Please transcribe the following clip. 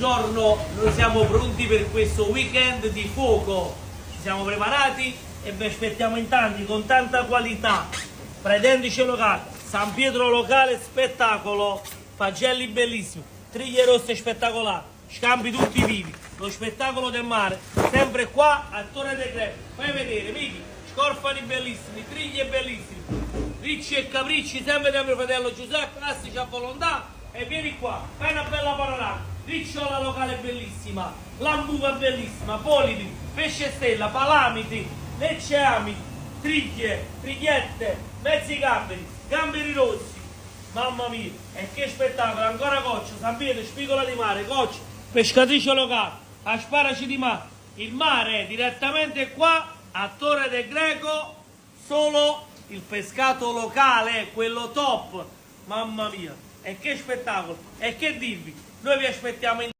Buongiorno, noi siamo pronti per questo weekend di fuoco, ci siamo preparati e vi aspettiamo in tanti con tanta qualità. Pretendici locale, San Pietro locale spettacolo, fagelli bellissimi, triglie rosse spettacolari, scambi tutti vivi, lo spettacolo del mare, sempre qua a Torre del Greco. Fai vedere, vedi, scorfani bellissimi, triglie bellissimi, ricci e capricci, sempre da mio fratello Giuseppe, classici a volontà. E vieni qua, fai una bella panorama, ricciola locale bellissima, lambuva bellissima, polipi, pesce stella, palamiti, lecceami, triglie, trigliette, mezzi gamberi, gamberi rossi, mamma mia, e che spettacolo, ancora coccia, San Pietro, spigola di mare, coccia, pescatrice locale, asparaci di mare, il mare è direttamente qua a Torre del Greco, solo il pescato locale, quello top, mamma mia. E che spettacolo! E che dirvi? Noi vi aspettiamo in